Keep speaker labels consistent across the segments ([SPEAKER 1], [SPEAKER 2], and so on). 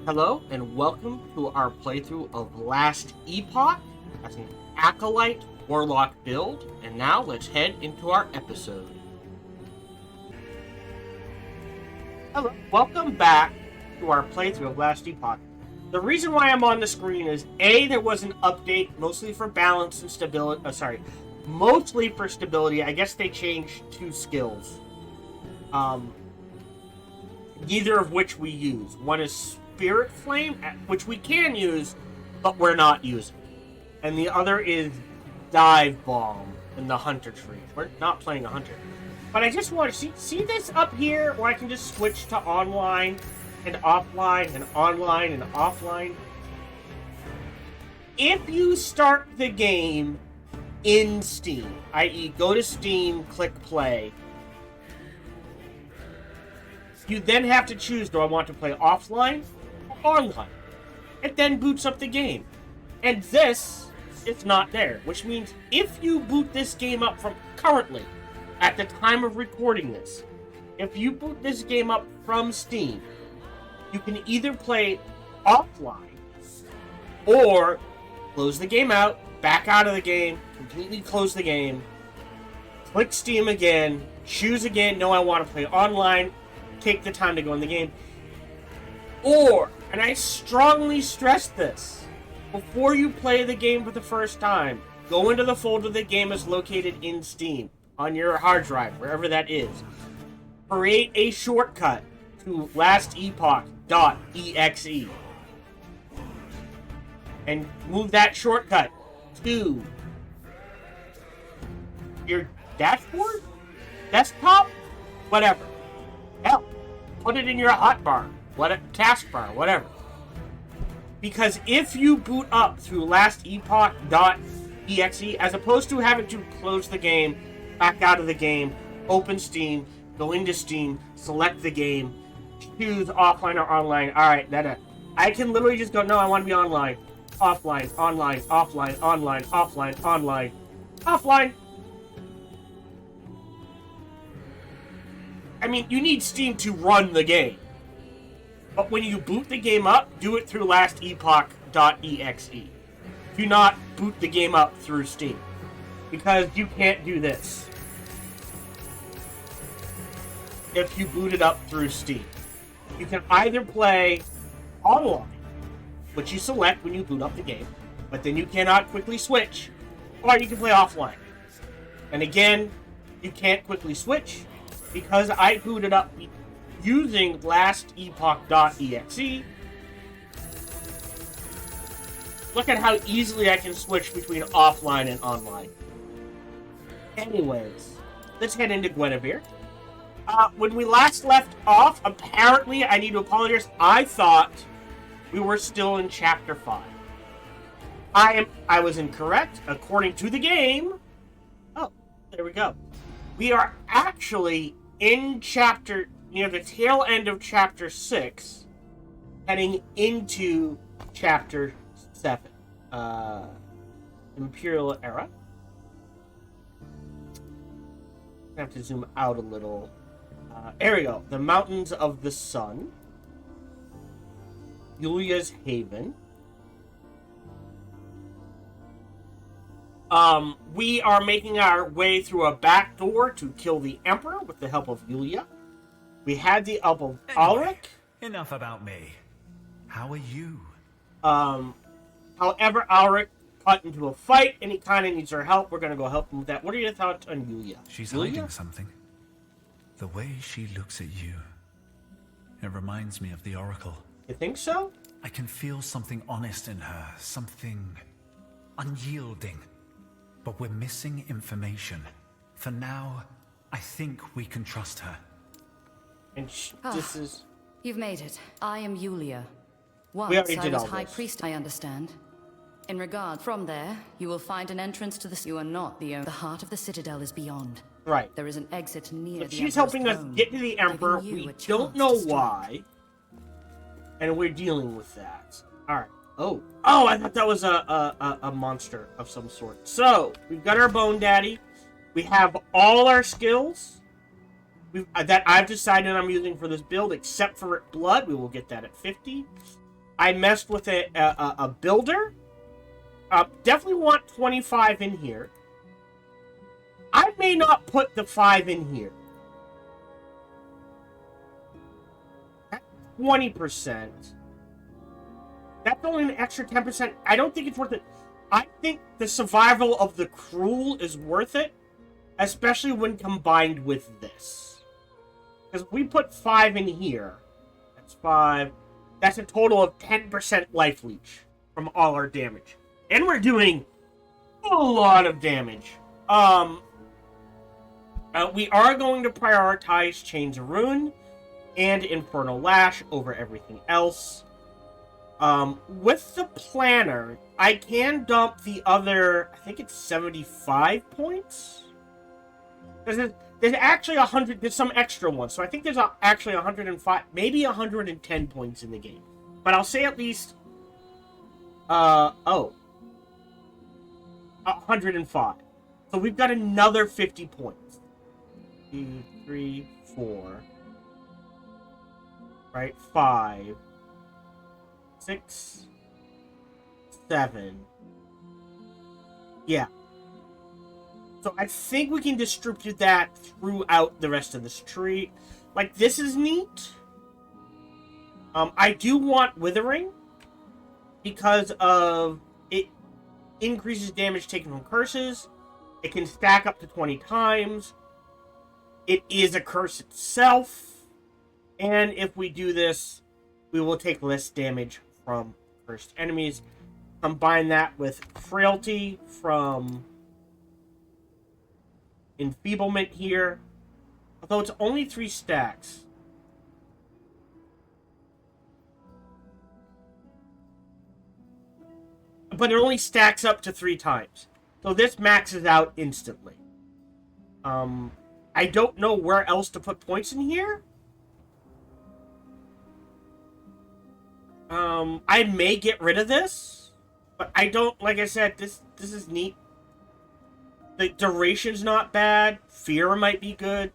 [SPEAKER 1] Hello and welcome to our playthrough of Last Epoch as an Acolyte Warlock build, and now let's head into our episode. Hello, welcome back to our playthrough of Last Epoch. The reason why I'm on the screen is A, there was an update mostly for balance and stability, mostly for stability. I guess they changed two skills. Neither of which we use. One is Spirit Flame, which we can use, but we're not using. And the other is Dive Bomb in the Hunter tree. We're not playing a Hunter. But I just want to see this up here, where I can just switch to online and offline and online and offline. If you start the game in Steam, i.e. go to Steam, click play, you then have to choose, do I want to play offline or online? It then boots up the game. And this is not there, which means if you boot this game up from currently, at the time of recording this, if you boot this game up from Steam, you can either play offline or close the game out, back out of the game, completely close the game, click Steam again, choose again, no, I want to play online, take the time to go in the game. Or, and I strongly stress this, before you play the game for the first time, go into the folder the game is located in Steam, on your hard drive, wherever that is. Create a shortcut to lastepoch.exe. And move that shortcut to your dashboard? Desktop? Whatever. Hell, put it in your hotbar, taskbar, whatever. Because if you boot up through lastepoch.exe, as opposed to having to close the game, back out of the game, open Steam, go into Steam, select the game, choose offline or online. Alright, I can literally just go, no, I want to be online. Offline, online, offline, online, offline, online, offline. I mean, you need Steam to run the game. But when you boot the game up, do it through lastepoch.exe. Do not boot the game up through Steam. Because you can't do this if you boot it up through Steam. You can either play online, which you select when you boot up the game, but then you cannot quickly switch, or you can play offline. And again, you can't quickly switch, because I booted up using lastepoch.exe. Look at how easily I can switch between offline and online. Anyways, let's head into Guinevere. When we last left off, apparently, I need to apologize, I thought we were still in Chapter 5. I was incorrect, according to the game. Oh, there we go. We are actually in near the tail end of Chapter 6, heading into Chapter 7, Imperial Era. I have to zoom out a little. There we go. The Mountains of the Sun. Yulia's Haven. We are making our way through a back door to kill the Emperor with the help of Yulia. We had the help of Ulrich.
[SPEAKER 2] Enough about me. How are you?
[SPEAKER 1] However, Ulrich got into a fight and he kind of needs our help. We're going to go help him with that. What are your thoughts on Yulia?
[SPEAKER 2] She's hiding something. The way she looks at you, it reminds me of the Oracle.
[SPEAKER 1] You think so?
[SPEAKER 2] I can feel something honest in her, something unyielding. But we're missing information. For now, I think we can trust her.
[SPEAKER 1] And this is...
[SPEAKER 3] You've made it. I am Yulia.
[SPEAKER 1] We already did
[SPEAKER 3] I was
[SPEAKER 1] all
[SPEAKER 3] High
[SPEAKER 1] this.
[SPEAKER 3] Priest, I understand. In regard, from there, you will find an entrance to the... You are not the only... The heart of the Citadel is beyond.
[SPEAKER 1] Right.
[SPEAKER 3] There is an exit near
[SPEAKER 1] But
[SPEAKER 3] the
[SPEAKER 1] she's
[SPEAKER 3] Emperor's
[SPEAKER 1] helping us
[SPEAKER 3] throne,
[SPEAKER 1] get to the Emperor.
[SPEAKER 3] giving you
[SPEAKER 1] We
[SPEAKER 3] a
[SPEAKER 1] don't
[SPEAKER 3] chance
[SPEAKER 1] know
[SPEAKER 3] to strike.
[SPEAKER 1] why. And we're dealing with that. Alright. Oh, I thought that was a monster of some sort. So, we've got our Bone Daddy. We have all our skills that I've decided I'm using for this build, except for Blood. We will get that at 50. I messed with a builder. Definitely want 25 in here. I may not put the 5 in here. That's 20%. That's only an extra 10%. I don't think it's worth it. I think the survival of the cruel is worth it, especially when combined with this. Because if we put 5 in here, that's 5. That's a total of 10% life leech from all our damage. And we're doing a lot of damage. We are going to prioritize Chains of Ruin and Infernal Lash over everything else. With the planner, I can dump the other, I think it's 75 points? There's actually 100, there's some extra ones, so I think there's actually 105, maybe 110 points in the game. But I'll say at least, 105. So we've got another 50 points. 2, 3, 4. Right, 5. 6. 7. Yeah. So I think we can distribute that throughout the rest of this tree. Like, this is neat. I do want Withering because of it increases damage taken from curses. It can stack up to 20 times. It is a curse itself. And if we do this, we will take less damage from cursed enemies. Combine that with Frailty from Enfeeblement here. Although it's only 3 stacks. But it only stacks up to 3 times. So this maxes out instantly. I don't know where else to put points in here. I may get rid of this. But I don't, like I said, this is neat. The duration's not bad. Fear might be good.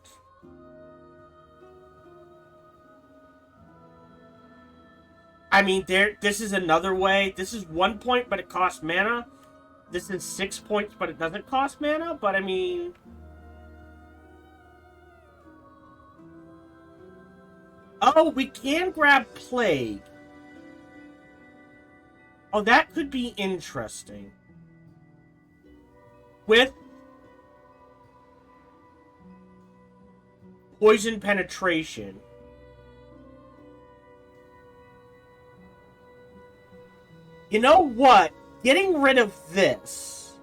[SPEAKER 1] I mean, this is another way. This is 1 point, but it costs mana. This is 6 points, but it doesn't cost mana. But, I mean... Oh, we can grab Plague. Oh, that could be interesting. With Poison Penetration. You know what? Getting rid of this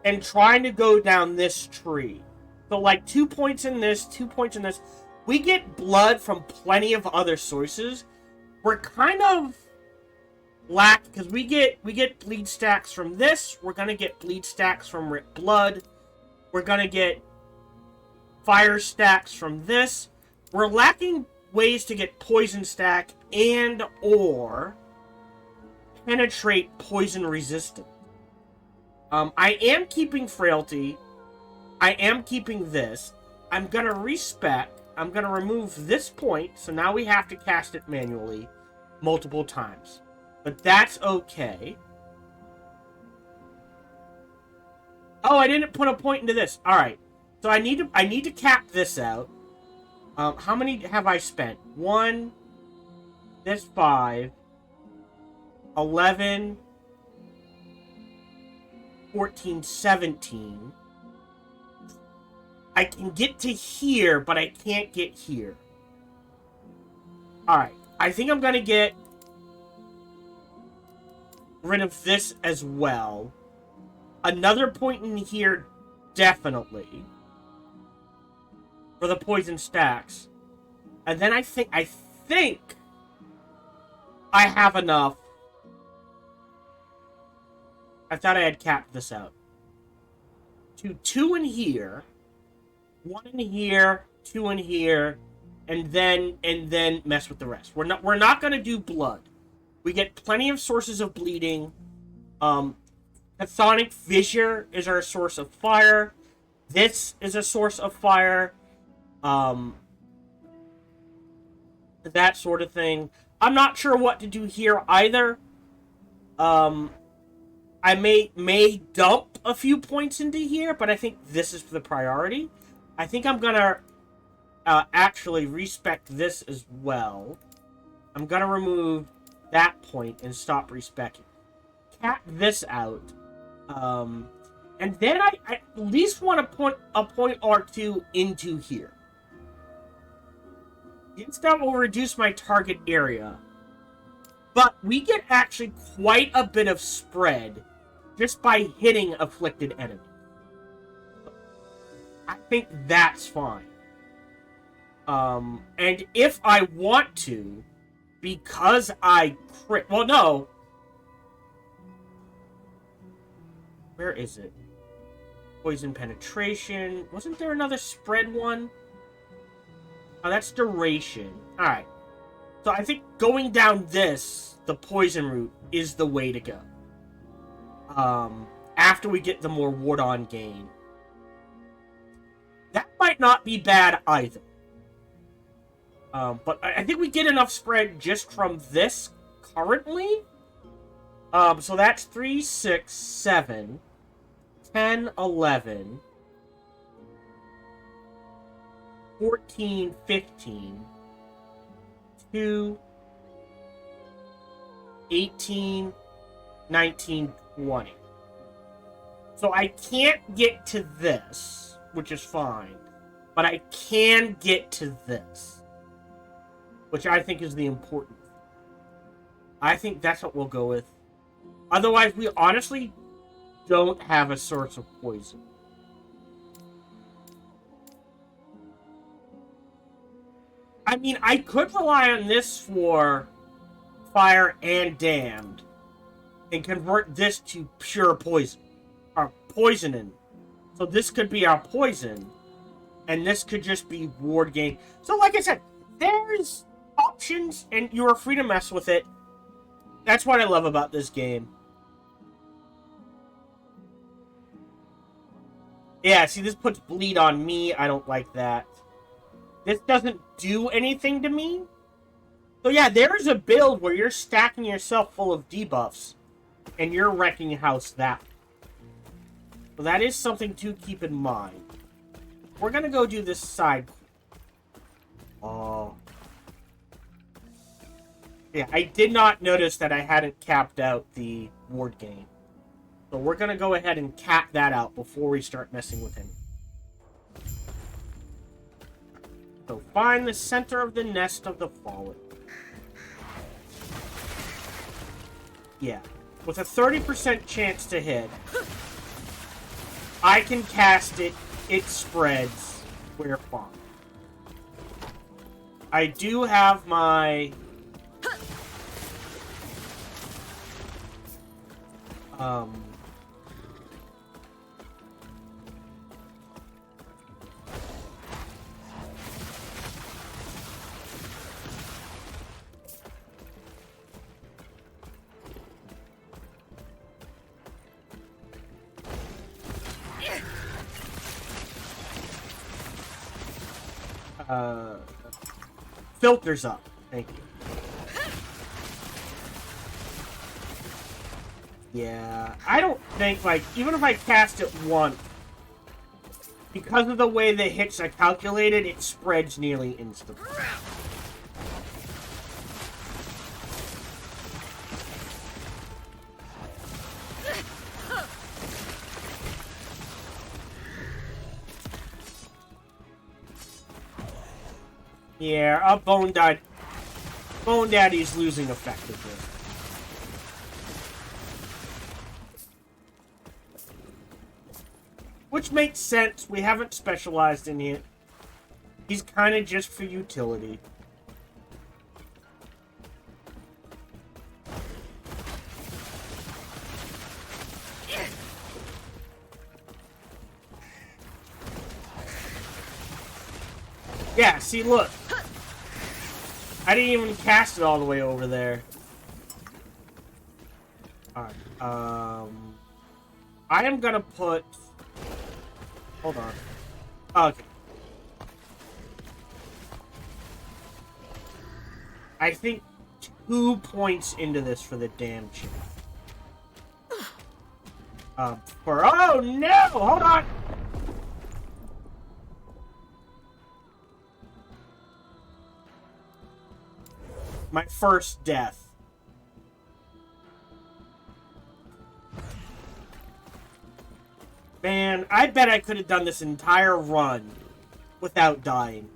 [SPEAKER 1] and trying to go down this tree. So, like, 2 points in this, 2 points in this. We get blood from plenty of other sources. We're kind of lack because we get bleed stacks from this. We're gonna get bleed stacks from Rip Blood. We're gonna get fire stacks from this. We're lacking ways to get poison stack and or penetrate poison resistant. I am keeping Frailty. I am keeping this. I'm gonna respec. I'm gonna remove this point, so now we have to cast it manually multiple times. But that's okay. Oh, I didn't put a point into this. Alright. So I need to cap this out. How many have I spent? 1, this 5, 11, 14, 17. I can get to here, but I can't get here. Alright. I think I'm gonna get rid of this as well. Another point in here, definitely. For the poison stacks. And then I think I have enough. I thought I had capped this out. 2 in here. 1 in here, 2 in here, and then mess with the rest. We're not gonna do blood. We get plenty of sources of bleeding. Chthonic Fissure is our source of fire. This is a source of fire. That sort of thing. I'm not sure what to do here either. I may dump a few points into here, but I think this is the priority. I think I'm gonna actually respec this as well. I'm gonna remove that point and stop respecing. Cap this out. And then I at least want to put a point or two into here. Yes, that will reduce my target area. But we get actually quite a bit of spread just by hitting afflicted enemies. I think that's fine. And if I want to, because I crit... Well, no. Where is it? Poison penetration. Wasn't there another spread one? Oh, that's duration. Alright. So I think going down this, the poison route, is the way to go. After we get the more ward-on gain. That might not be bad either. But I think we get enough spread just from this currently. So that's 3, 6, 7, 10, 11, 14, 15, 2, 18, 19, 20. So I can't get to this, which is fine. But I can get to this, which I think is the important thing. I think that's what we'll go with. Otherwise, we honestly don't have a source of poison. I mean, I could rely on this for fire and damned and convert this to pure poison. Or poisoning. So this could be our poison. And this could just be ward gain. So like I said, there's options and you are free to mess with it. That's what I love about this game. Yeah, see, this puts bleed on me. I don't like that. This doesn't do anything to me. So yeah, there is a build where you're stacking yourself full of debuffs. And you're wrecking house that way. So that is something to keep in mind. We're gonna go do this side. Oh. Yeah, I did not notice that I hadn't capped out the ward gain. So we're gonna go ahead and cap that out before we start messing with him. So find the center of the nest of the fallen. Yeah. With a 30% chance to hit, I can cast it. It spreads. We're fine. I do have my... filters up. Thank you. Yeah, I don't think, like, even if I cast it once, because of the way the hits are calculated, it spreads nearly instantly. Yeah, our Bone Daddy's losing effectively. Which makes sense. We haven't specialized in it. He's kind of just for utility. Yeah, see, look. I didn't even cast it all the way over there. Alright, I am gonna put... Hold on. Okay. I think 2 points into this for the damn chip. Oh no! Hold on! My first death. Man, I bet I could have done this entire run without dying.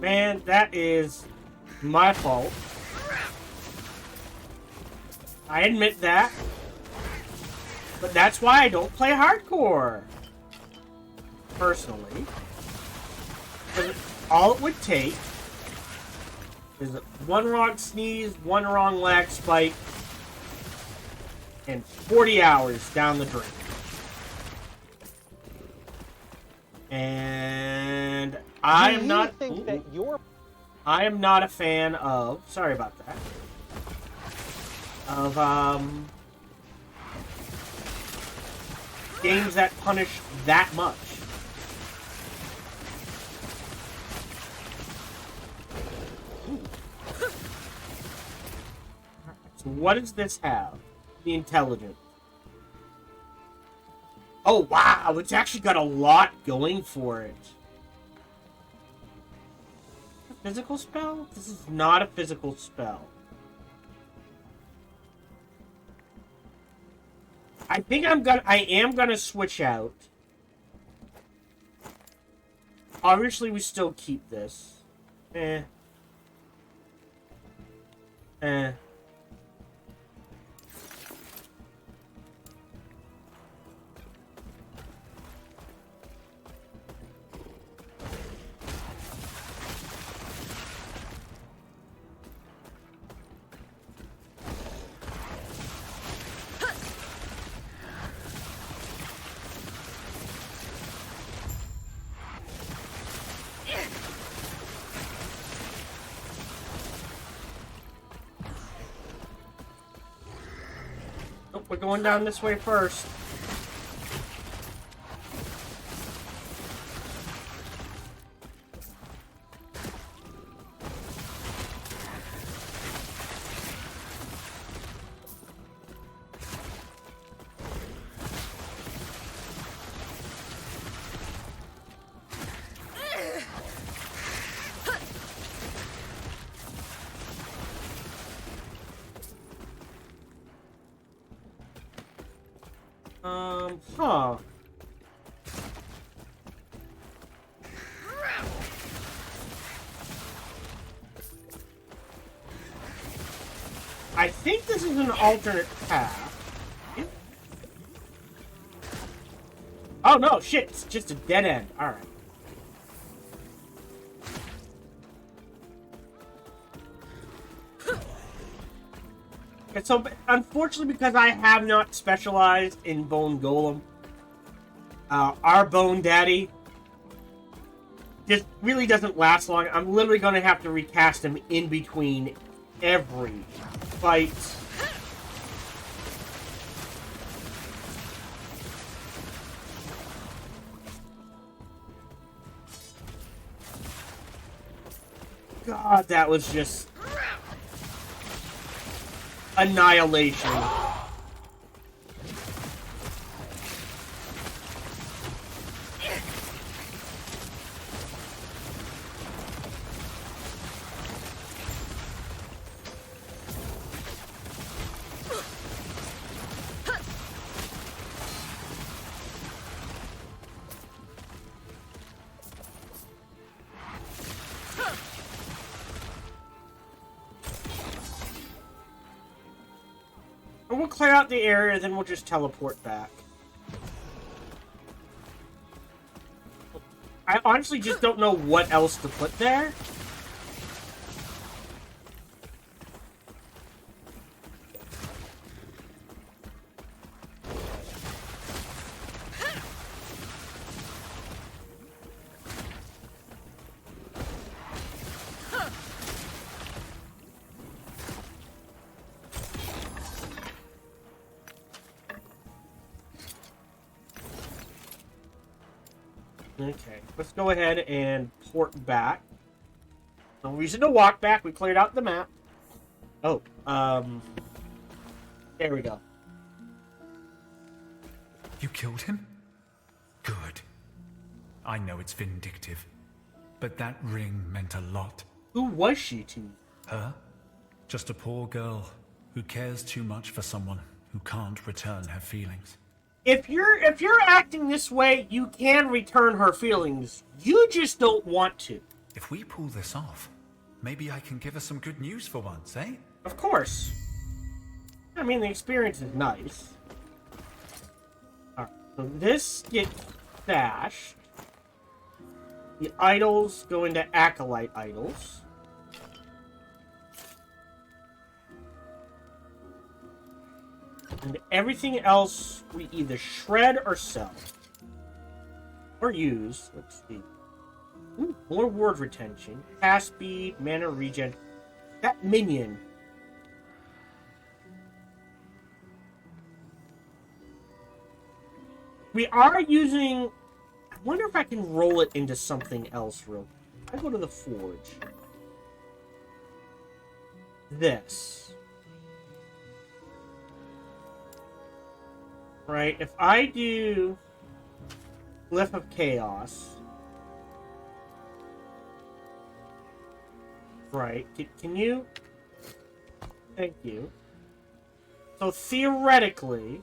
[SPEAKER 1] Man, that is my fault. I admit that. But that's why I don't play hardcore. Personally. Because all it would take is one wrong sneeze, one wrong lag spike, and 40 hours down the drain. And I am not. I am not a fan of. Sorry about that. Of games that punish that much. So what does this have? The intelligent. Oh wow, it's actually got a lot going for it. A physical spell? This is not a physical spell. I think I am gonna switch out. Obviously we still keep this. Eh. We're going down this way first. Huh. I think this is an alternate path. Oh no, shit, it's just a dead end. Alright. And so, unfortunately, because I have not specialized in Bone Golem, our Bone Daddy just really doesn't last long. I'm literally going to have to recast him in between every fight. God, that was just annihilation. We'll clear out the area, then we'll just teleport back. I honestly just don't know what else to put there. Okay, let's go ahead and port back. No reason to walk back. We cleared out the map. Oh, there we go.
[SPEAKER 2] You killed him? Good. I know it's vindictive, but that ring meant a lot.
[SPEAKER 1] Who was she to you?
[SPEAKER 2] Her? Just a poor girl who cares too much for someone who can't return her feelings.
[SPEAKER 1] If you're acting this way, you can return her feelings. You just don't want to.
[SPEAKER 2] If we pull this off, maybe I can give her some good news for once, eh?
[SPEAKER 1] Of course. I mean, the experience is nice. Alright, so this gets stashed. The idols go into Acolyte idols. And everything else we either shred or sell. Or use. Let's see. Ooh, more word retention. Cast speed, mana regen. That minion. We are using... I wonder if I can roll it into something else real quick. I go to the forge. This. Right, if I do Glyph of Chaos, right, can you, thank you, so theoretically,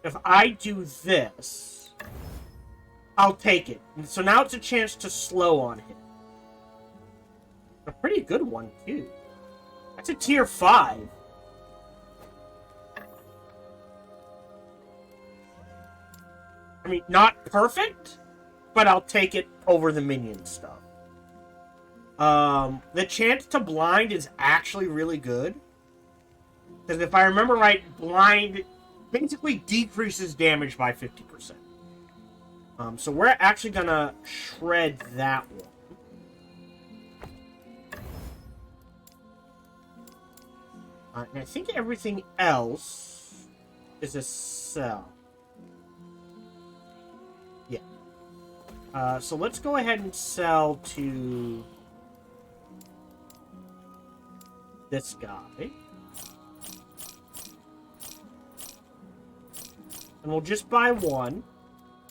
[SPEAKER 1] if I do this, I'll take it, and so now it's a chance to slow on him. A pretty good one, too. That's a tier 5. I mean, not perfect, but I'll take it over the minion stuff. The chance to blind is actually really good. Because if I remember right, blind basically decreases damage by 50%. So we're actually gonna shred that one. And I think everything else is a sell. Yeah. So let's go ahead and sell to this guy. And we'll just buy one.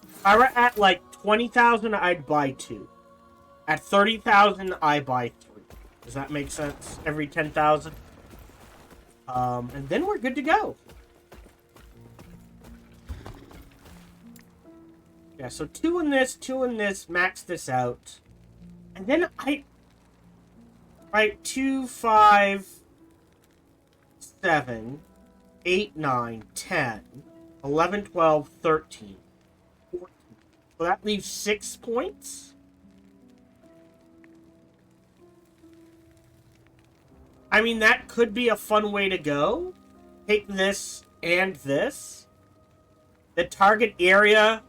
[SPEAKER 1] If I were at like 20,000, I'd buy 2. At 30,000, I buy 3. Does that make sense? Every 10,000? And then we're good to go. Yeah, so 2 in this, max this out. And then right, 2, 5, 7, 8, 9, 10, 11, 12, 13, 14. So that leaves 6 points. I mean, that could be a fun way to go. Take this and this. The target area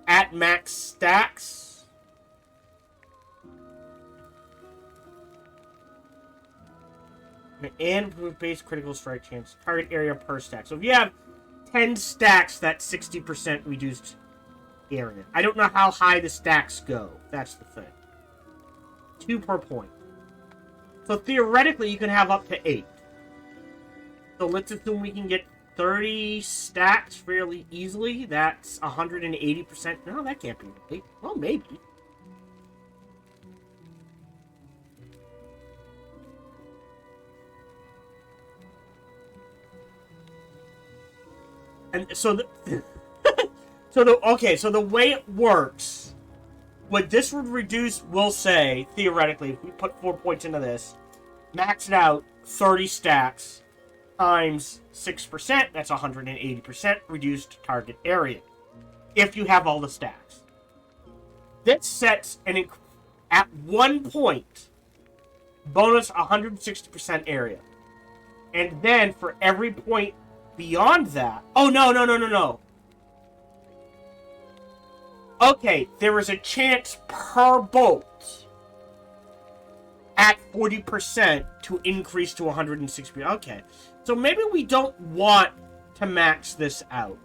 [SPEAKER 1] at max stacks. And improve base critical strike chance. Target area per stack. So if you have 10 stacks, that's 60% reduced area. I don't know how high the stacks go. That's the thing. 2 per point. So theoretically, you can have up to 8. So let's assume we can get 30 stacks fairly easily. That's 180%. No, that can't be right. Well, maybe. And so so the way it works, what this would reduce, we'll say, theoretically, if we put 4 points into this, max it out, 30 stacks, times 6%, that's 180% reduced target area. If you have all the stacks. This sets at one point, bonus 160% area. And then for every point beyond that... Oh, no. Okay, there is a chance per bolt at 40% to increase to 160%. Okay, so maybe we don't want to max this out.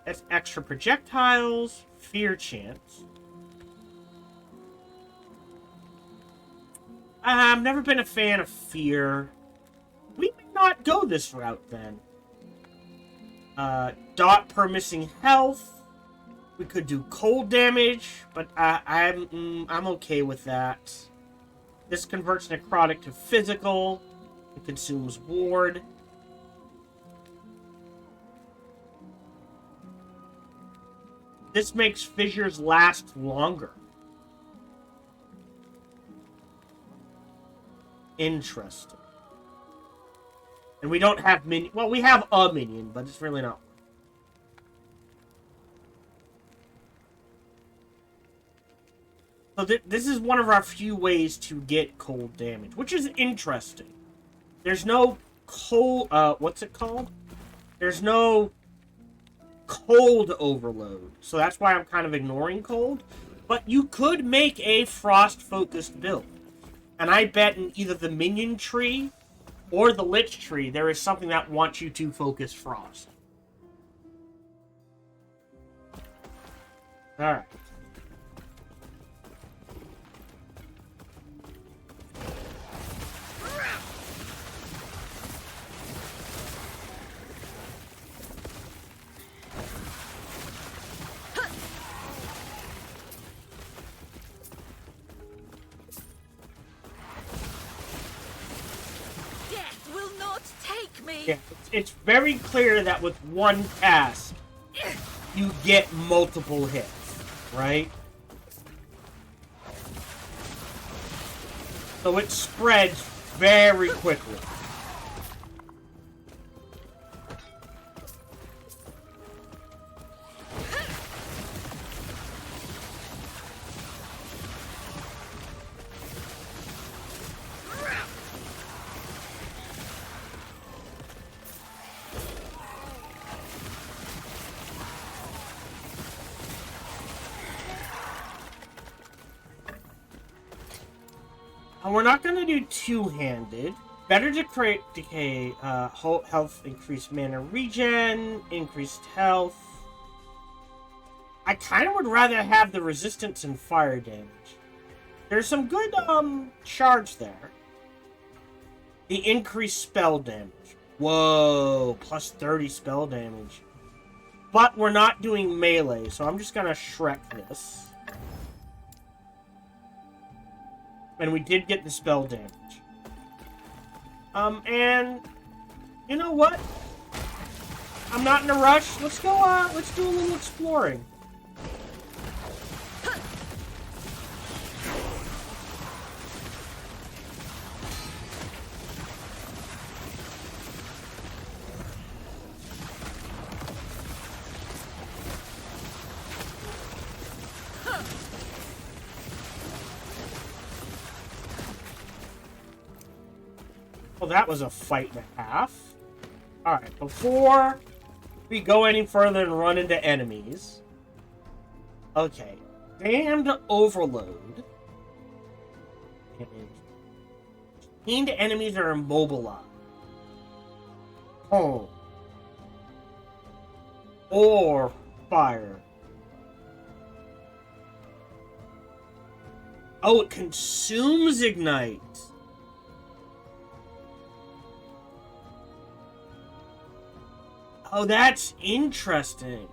[SPEAKER 1] That's extra projectiles, fear chance. I've never been a fan of fear. We may not go this route then. Dot per missing health. We could do cold damage, but I'm okay with that. This converts necrotic to physical. It consumes ward. This makes fissures last longer. Interesting. And we don't have minion. Well, we have a minion, but it's really not. So this is one of our few ways to get cold damage, which is interesting. There's no cold... what's it called? There's no cold overload. So that's why I'm kind of ignoring cold. But you could make a frost-focused build. And I bet in either the minion tree or the lich tree, there is something that wants you to focus frost. Alright. Yeah, it's very clear that with one cast, you get multiple hits, right? So it spreads very quickly. And we're not going to do two-handed. Better to create decay, health, increased mana regen, increased health. I kind of would rather have the resistance and fire damage. There's some good charge there. The increased spell damage. Whoa, plus 30 spell damage. But we're not doing melee, so I'm just going to Shrek this. And we did get the spell damage. And you know what? I'm not in a rush. Let's go, let's do a little exploring. Well, that was a fight and a half. Alright, before we go any further and run into enemies. Okay. Damned Overload. Chained enemies are immobilized. Home. Or fire. Oh, it consumes Ignite. Oh, that's interesting.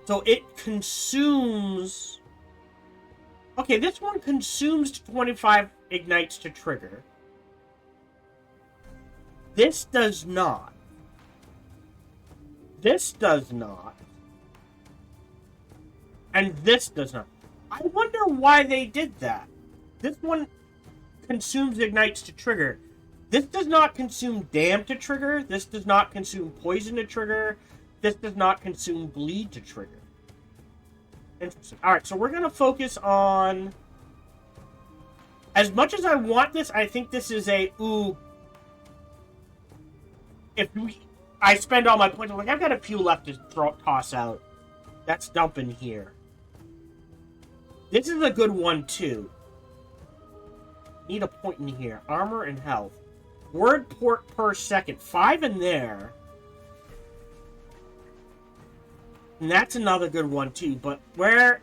[SPEAKER 1] So it consumes... Okay, this one consumes 25 ignites to trigger. This does not. This does not. And this does not. I wonder why they did that. This one consumes ignites to trigger. This does not consume dam to trigger. This does not consume poison to trigger. This does not consume bleed to trigger. Interesting. Alright, so we're going to focus on... As much as I want this, I think this is a... Ooh. I spend all my points, I'm like, I've got a few left to toss out. That's dumping here. This is a good one, too. Need a point in here. Armor and health. Word port per second. 5 in there. And that's another good one, too. But we're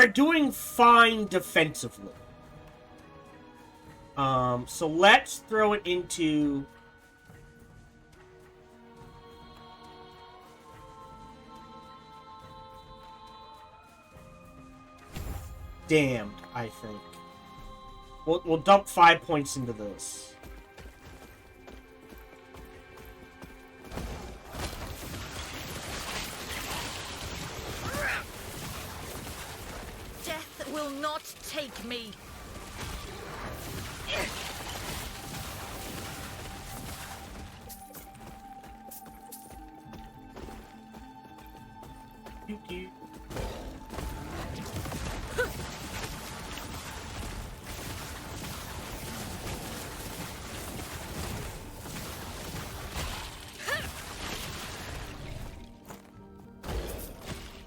[SPEAKER 1] doing fine defensively. So let's throw it into... Damned, I think. We'll dump 5 points into this.
[SPEAKER 4] Death will not take me.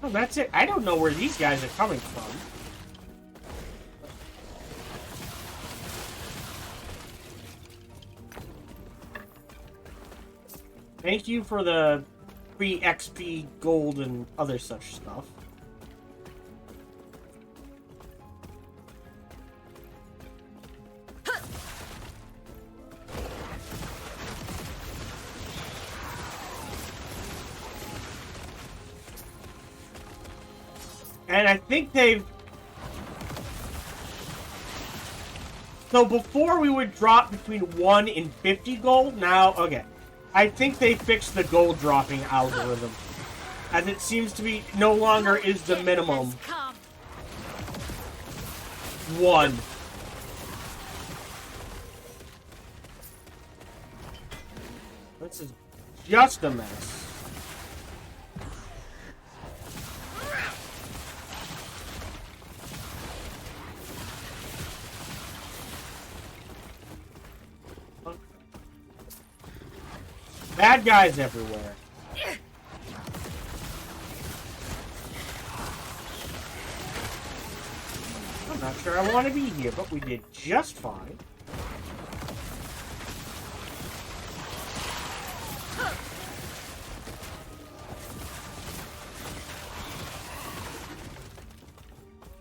[SPEAKER 1] Oh, that's it. I don't know where these guys are coming from. Thank you for the free XP, gold, and other such stuff. And I think they've... So before we would drop between 1 and 50 gold, now, okay. I think they fixed the gold dropping algorithm. As it seems to be no longer is the minimum. 1. This is just a mess. Bad guys everywhere. I'm not sure I want to be here, but we did just fine.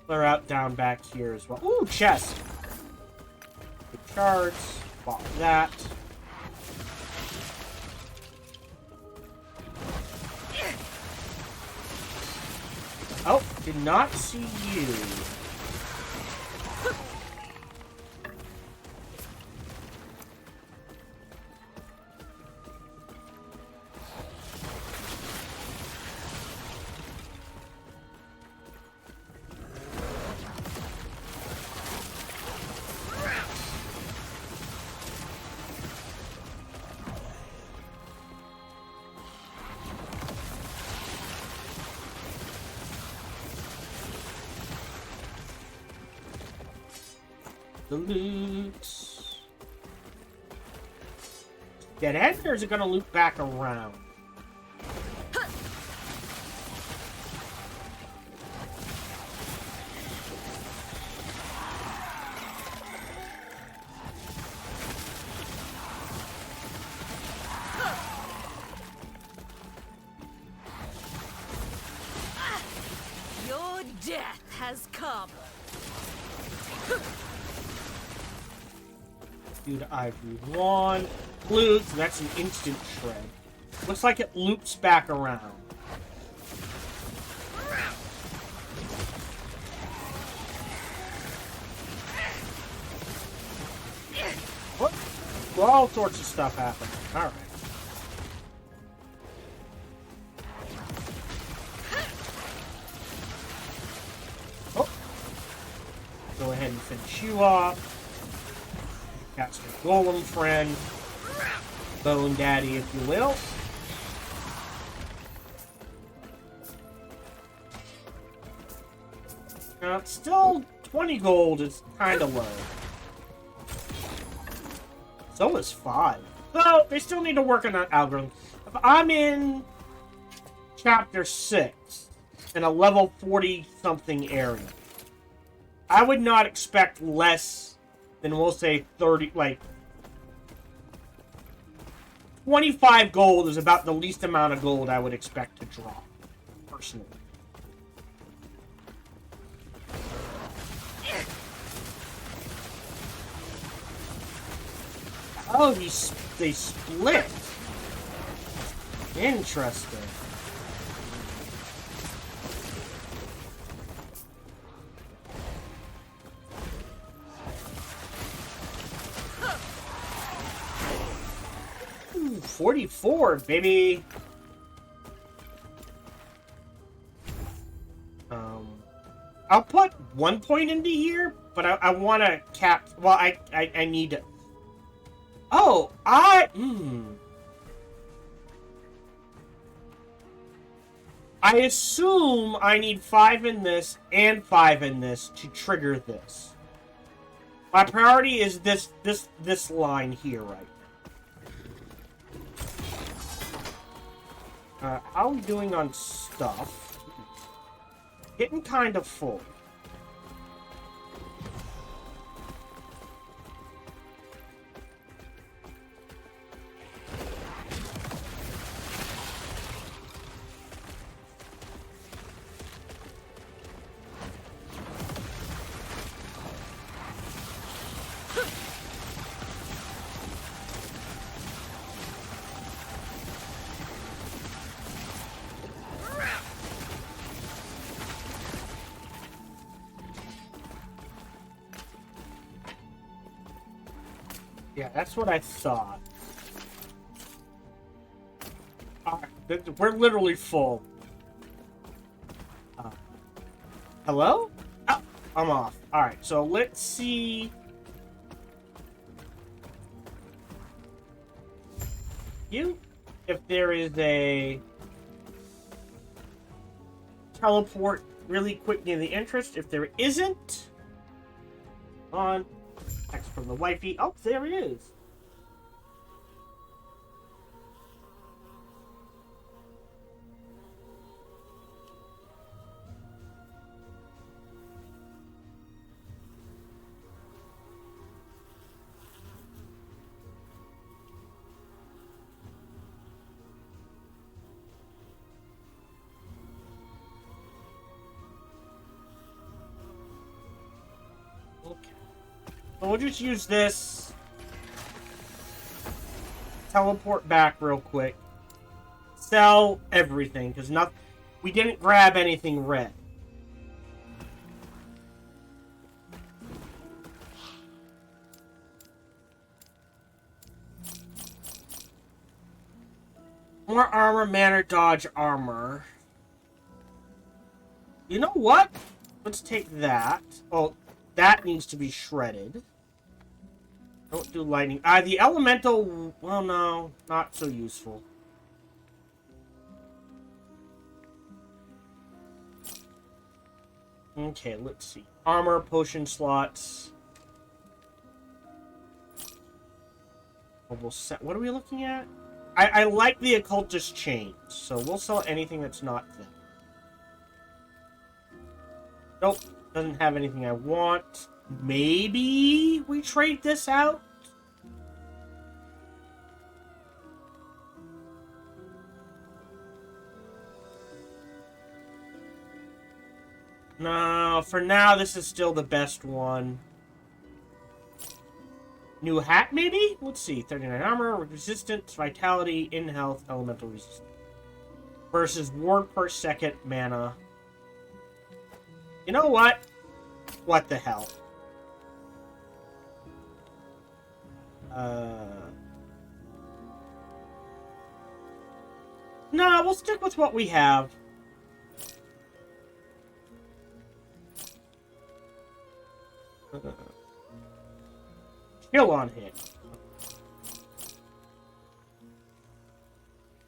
[SPEAKER 1] Clear out down back here as well. Ooh, chest. Good charts. Bought that. Oh, did not see you. The loot. Dead end, or is it gonna loop back around?
[SPEAKER 4] Your death has come.
[SPEAKER 1] Dude, Ivory 1. Loot, so that's an instant shred. Looks like it loops back around. What? Well, all sorts of stuff happening. Alright. Oh. Go ahead and finish you off. That's your golem friend. Bone daddy, if you will. Now, it's still 20 gold is kind of low. So is 5. So, they still need to work on that algorithm. If I'm in chapter 6 in a level 40-something area, I would not expect less than, we'll say, 30, like, 25 gold is about the least amount of gold I would expect to drop, personally. Oh, they split. Interesting. Ooh, 44, baby. I'll put 1 point into here, but I want to cap. Well, I need to. Oh, I assume I need 5 in this and 5 in this to trigger this. My priority is this line here right now. How are we doing on stuff? Getting kind of full. Yeah, that's what I thought. Alright, we're literally full. Hello? Oh, I'm off. Alright, so let's see. If there is a teleport really quick near the entrance. If there isn't, on text from the wifey. Oh, there he is. So we'll just use this. Teleport back real quick. Sell everything, because we didn't grab anything red. More armor, mana, dodge, armor. You know what? Let's take that. Oh, that needs to be shredded. Don't do lightning. The elemental... Well, no. Not so useful. Okay, let's see. Armor, potion slots. What are we looking at? I like the occultist chains, so we'll sell anything that's not there. Nope. Doesn't have anything I want. Maybe we trade this out? No, for now, this is still the best one. New hat, maybe? Let's see. 39 armor, resistance, vitality, in health, elemental resistance. Versus ward per second, mana. You know what? What the hell? No, we'll stick with what we have. Kill on hit.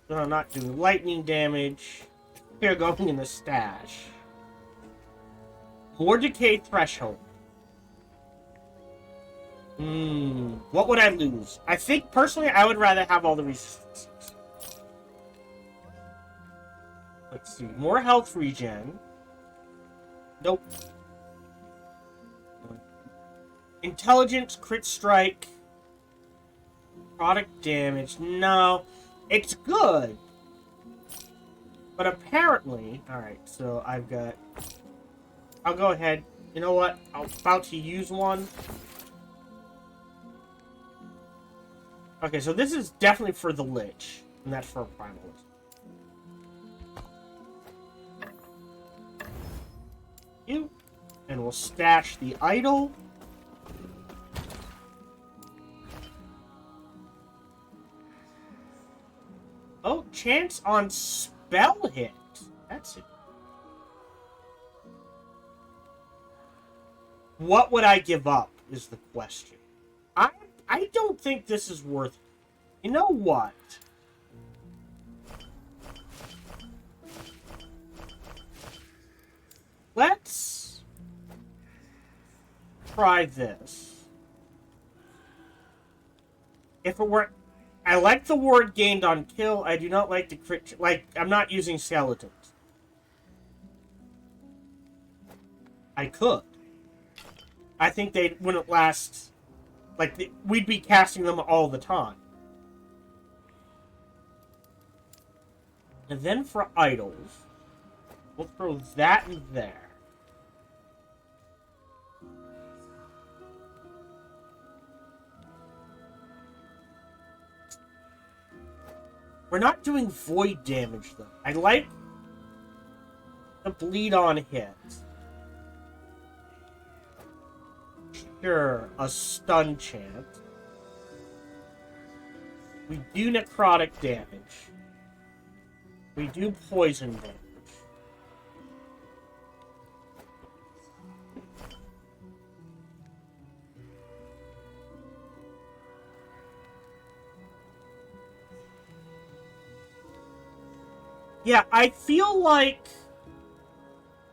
[SPEAKER 1] So I'm not doing lightning damage. Here, going in the stash. More decay threshold. What would I lose? I think, personally, I would rather have all the resistances. Let's see. More health regen. Nope. Intelligence, crit strike. Product damage. No. It's good. But apparently... Alright, so I've got... I'll go ahead. You know what? I'm about to use one. Okay, so this is definitely for the Lich. And that's for a Primalist. And we'll stash the idol. Oh, chance on spell hit. That's it. What would I give up is the question. I don't think this is worth it. You know what? Let's try this. If it were... I like the ward gained on kill. I do not like the crit... Like, I'm not using skeletons. I could. I think they wouldn't last... Like, we'd be casting them all the time. And then for idols, we'll throw that in there. We're not doing void damage, though. I like the bleed on hit. Sure, a stun chant. We do necrotic damage. We do poison damage. Yeah, I feel like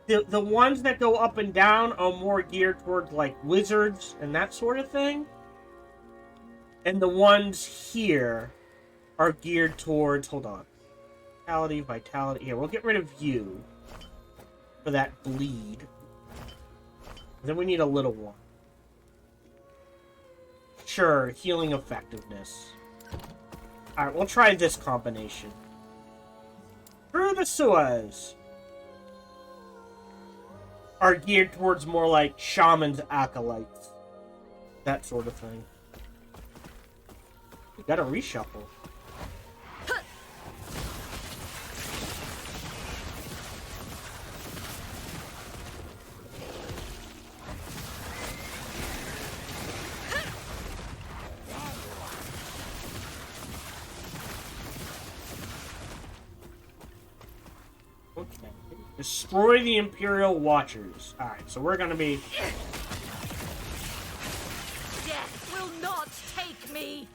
[SPEAKER 1] the ones that go up and down are more geared towards, like, wizards and that sort of thing. And the ones here are geared towards... Hold on. Vitality, vitality. Here, we'll get rid of you for that bleed. Then we need a little one. Sure, healing effectiveness. Alright, we'll try this combination. Through the Sewers are geared towards more like shamans, acolytes. That sort of thing. We gotta reshuffle. Okay. Destroy the Imperial Watchers. Alright, so we're gonna be...
[SPEAKER 4] Death will not take me!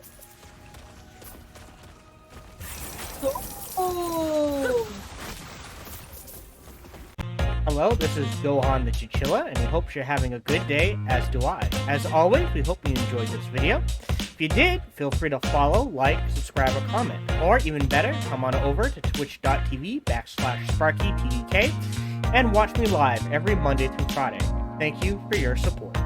[SPEAKER 1] Oh. Hello, this is Gohan the Chinchilla, and we hope you're having a good day, as do I. As always, we hope you enjoyed this video. If you did, feel free to follow, like, subscribe, or comment. Or, even better, come on over to twitch.tv/SparkyTDK and watch me live every Monday through Friday. Thank you for your support.